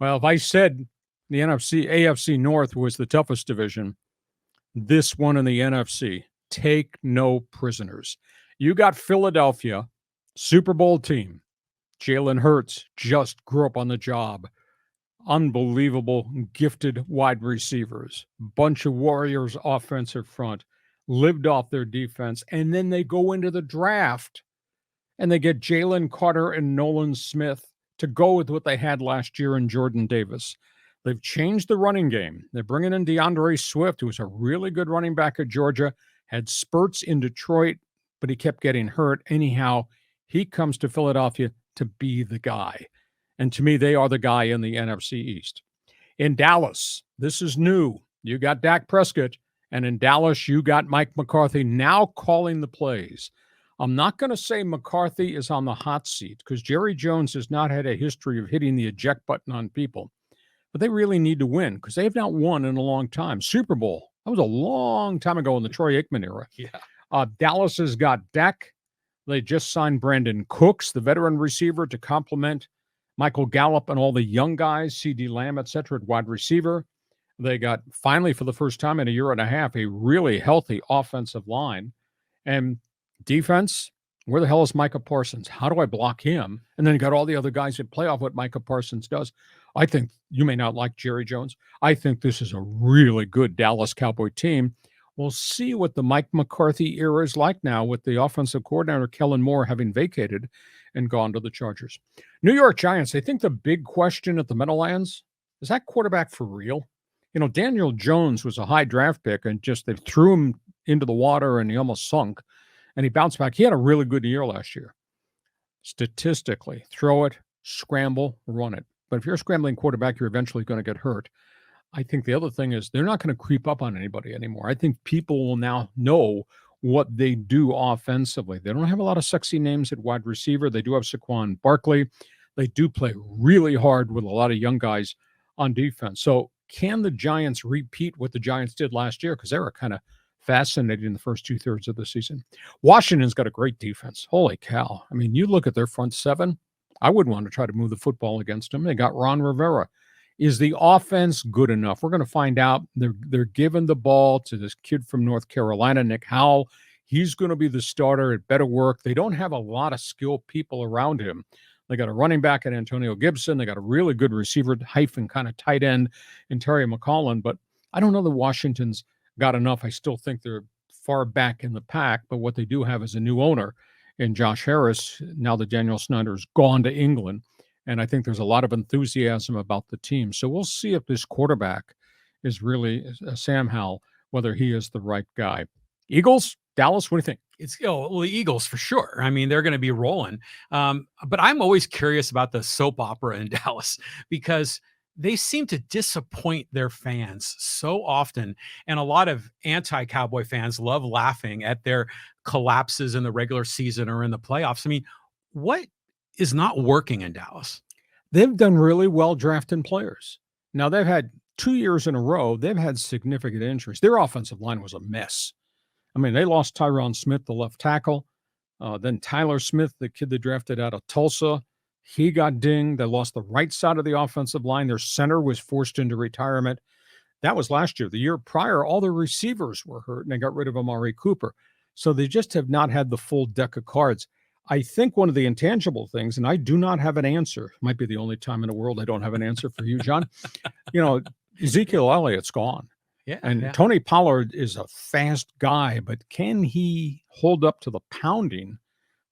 Well, if I said the AFC North was the toughest division, this one in the NFC, take no prisoners. You got Philadelphia, Super Bowl team. Jalen Hurts just grew up on the job. Unbelievable, gifted wide receivers. Bunch of Warriors offensive front. Lived off their defense. And then they go into the draft and they get Jalen Carter and Nolan Smith to go with what they had last year in Jordan Davis. They've changed the running game. They're bringing in DeAndre Swift, who was a really good running back at Georgia, had spurts in Detroit, but he kept getting hurt. Anyhow, he comes to Philadelphia to be the guy. And to me, they are the guy in the NFC East. In Dallas, this is new. You got Dak Prescott, and in Dallas, you got Mike McCarthy now calling the plays. I'm not going to say McCarthy is on the hot seat because Jerry Jones has not had a history of hitting the eject button on people. But they really need to win because they have not won in a long time. Super Bowl, that was a long time ago in the Troy Aikman era. Yeah. Dallas has got Dak. They just signed Brandon Cooks, the veteran receiver, to complement Michael Gallup and all the young guys, C.D. Lamb, et cetera, at wide receiver. They got, finally, for the first time in a year and a half, a really healthy offensive line. And defense, where the hell is Micah Parsons? How do I block him? And then you got all the other guys that play off what Micah Parsons does. I think you may not like Jerry Jones. I think this is a really good Dallas Cowboy team. We'll see what the Mike McCarthy era is like now with the offensive coordinator, Kellen Moore, having vacated and gone to the Chargers. New York Giants, I think the big question at the Meadowlands, is that quarterback for real? You know, Daniel Jones was a high draft pick and just they threw him into the water and he almost sunk. And he bounced back. He had a really good year last year. Statistically, throw it, scramble, run it. But if you're a scrambling quarterback, you're eventually going to get hurt. I think the other thing is they're not going to creep up on anybody anymore. I think people will now know what they do offensively. They don't have a lot of sexy names at wide receiver. They do have Saquon Barkley. They do play really hard with a lot of young guys on defense. So can the Giants repeat what the Giants did last year? Because they were kind of fascinating in the first 2/3 of the season. Washington's got a great defense. Holy cow. I mean, you look at their front seven, I wouldn't want to try to move the football against them. They got Ron Rivera. Is the offense good enough? We're going to find out. They're giving the ball to this kid from North Carolina, Nick Howell. He's going to be the starter. It better work. They don't have a lot of skilled people around him. They got a running back in Antonio Gibson. They got a really good receiver, hyphen kind of tight end in Terry McCollum. But I don't know that Washington's got enough. I still think they're far back in the pack. But what they do have is a new owner in Josh Harris, now that Daniel Snyder's gone to England. And I think there's a lot of enthusiasm about the team. So we'll see if this quarterback is really Sam Howell, whether he is the right guy. Eagles, Dallas, what do you think? Well, the Eagles for sure. I mean, they're going to be rolling. But I'm always curious about the soap opera in Dallas because they seem to disappoint their fans so often. And a lot of anti-Cowboy fans love laughing at their collapses in the regular season or in the playoffs. I mean, what is not working in Dallas? They've done really well drafting players. Now, they've had 2 years in a row, they've had significant injuries. Their offensive line was a mess. I mean, they lost Tyron Smith, the left tackle. Then Tyler Smith, the kid they drafted out of Tulsa, he got dinged. They lost the right side of the offensive line. Their center was forced into retirement. That was last year. The year prior, all their receivers were hurt, and they got rid of Amari Cooper. So they just have not had the full deck of cards. I think one of the intangible things, and I do not have an answer, might be the only time in the world I don't have an answer for you, John. Ezekiel Elliott's gone. Yeah. And Tony Pollard is a fast guy, but can he hold up to the pounding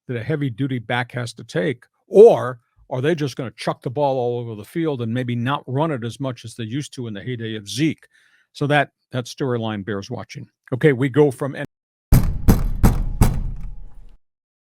that a heavy-duty back has to take? Or are they just going to chuck the ball all over the field and maybe not run it as much as they used to in the heyday of Zeke? So that storyline bears watching. Okay, we go from